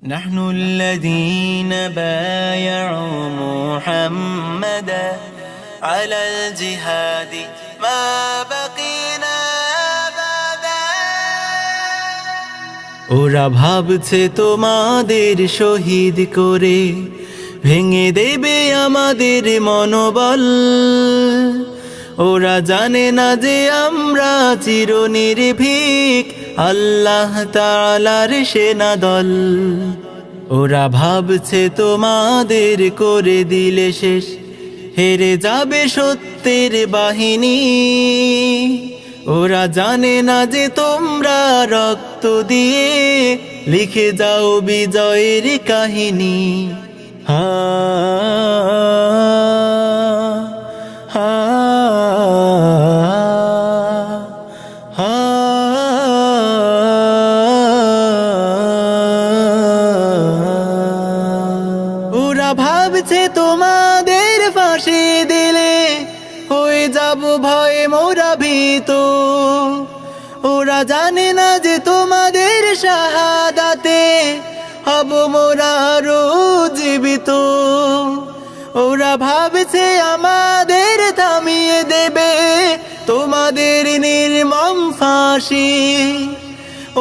نحن الذين بايعوا محمدا على الجهاد ما بقينا أبدا ওরা ভাবছে তোমাদের শহীদ করে ভেঙে দেবে আমাদের মনোবল। ওরা জানে না যে আমরা চিরনির্ভীক আল্লাহ তাআলার সেনাদল। ওরা ভাবছে তোমাদের করে দিলে শেষ, হেরে যাবে সত্যের বাহিনী। ওরা জানে না যে তোমরা রক্ত দিয়ে লিখে যাও বিজয়ের কাহিনী। হা হা হা ওরা ভাবছে তোমাদের ফাঁসি দিলে হয়ে যাব ভয়ে মোরা ভীত। ওরা জানে না যে তোমাদের শাহাদাতে হব মোরা আরো জীবিত। ওরা ভাবছে আমাদের থামিয়ে দেবে তোমাদের নির্মম ফাঁসি।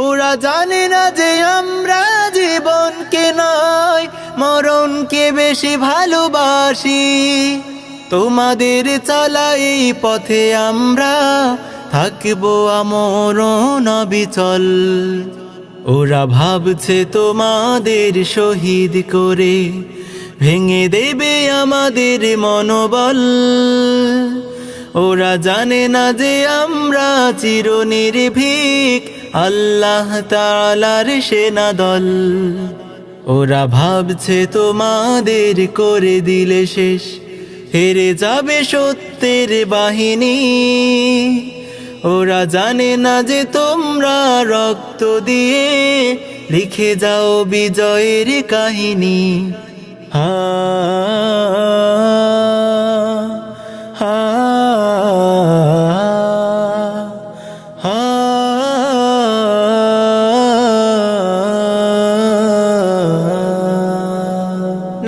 ওরা জানে না যে আমরা জীবনকে নয় মরণকে বেশি ভালোবাসি। তোমাদের চলা এই পথে আমরা থাকবো আমরণ অবিচল। ওরা ভাবছে তোমাদের শহীদ করে ভেঙে দেবে আমাদের মনোবল। ওরা জানে না যে আমরা চিরনির্ভীক আল্লাহ তাআলার সেনাদল। ওরা ভাবছে তোমাদের করে দিলে শেষ, হেরে যাবে সত্যের বাহিনী। ওরা জানে না যে তোমরা রক্ত দিয়ে লিখে যাও বিজয়ের কাহিনী। হা হা হা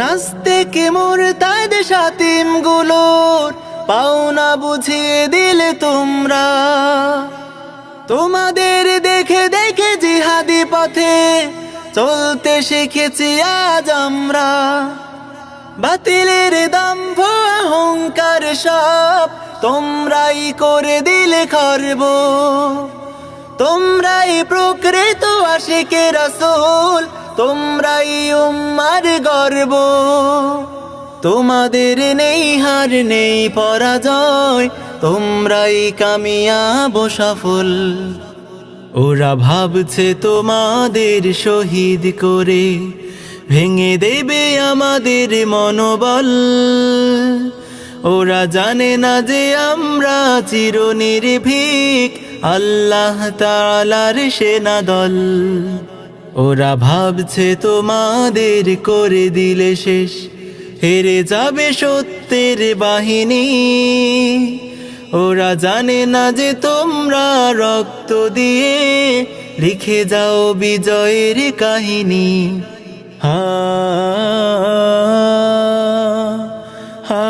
নাস্তিক মুরতাদ শাতিম গুলোর পাওনা বুঝিয়ে দিলে তোমরা। তোমাদের দেখে দেখে জিহাদি পথে চলতে শিখেছি আজ আমরা। বাতিলের দম্ভ অহংকার সব তোমরাই করে দিলে খর্ব। তোমরাই প্রকৃত আশিকে রাসূল, তোমরাই উম্মার গর্ব। তোমাদের নেই হার নেই পরাজয়, তোমরাই কামিয়াব সফল। ওরা ভাবছে তোমাদের শহীদ করে ভেঙে দেবে আমাদের মনোবল। ওরা জানে না যে আমরা চিরনির্ভীক আল্লাহ তাআলার সেনাদল। ওরা ভাবছে তোমাদের করে দিলে শেষ, হেরে যাবে সত্যের বাহিনী। ওরা জানে না যে তোমরা রক্ত দিয়ে লিখে যাও বিজয়ের কাহিনী। হা হা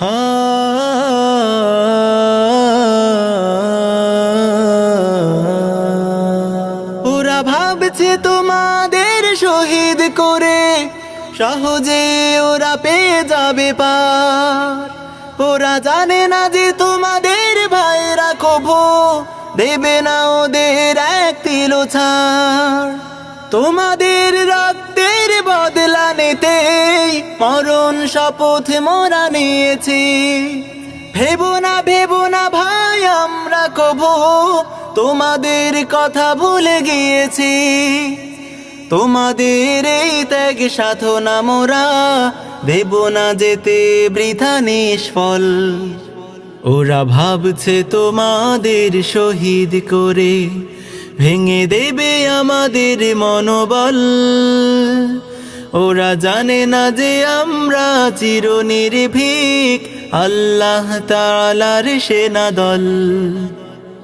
হা ওরা ভাবছে তোমাদের শহীদ করে সহজে ওরা পেয়ে যাবে পার। ওরা জানে না যে তোমাদের ভাইরা কভু দেবে না ওদের এক তিলো ছাড়। তোমাদের রক্তের বদলা নিতেই মরণ শপথ মোরা নিয়েছি। ভেবো না ভাই আমরা কভু তোমাদের কথা ভুলে গিয়েছি। তোমাদের এই ত্যাগ সাধনা মোরা দেব না যেতে বৃথা নিষ্ফল। ওরা ভাবছে তোমাদের শহীদ করে ভেঙে দেবে আমাদের মনোবল। ওরা জানে না যে আমরা চিরনির্ভীক আল্লাহ তাআলার সেনাদল।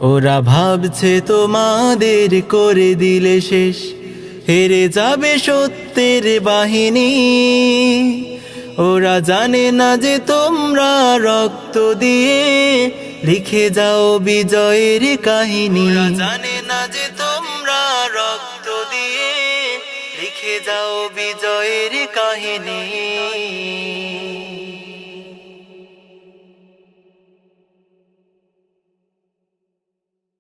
ওরা ভাবছে তোমাদের করে দিলে শেষ, হেরে যাবে সত্যের বাহিনী। ওরা জানে না যে তোমরা রক্ত দিয়ে লিখে যাও বিজয়ের কাহিনী। ওরা জানে না যে তোমরা রক্ত দিয়ে লিখে যাও বিজয়ের কাহিনী।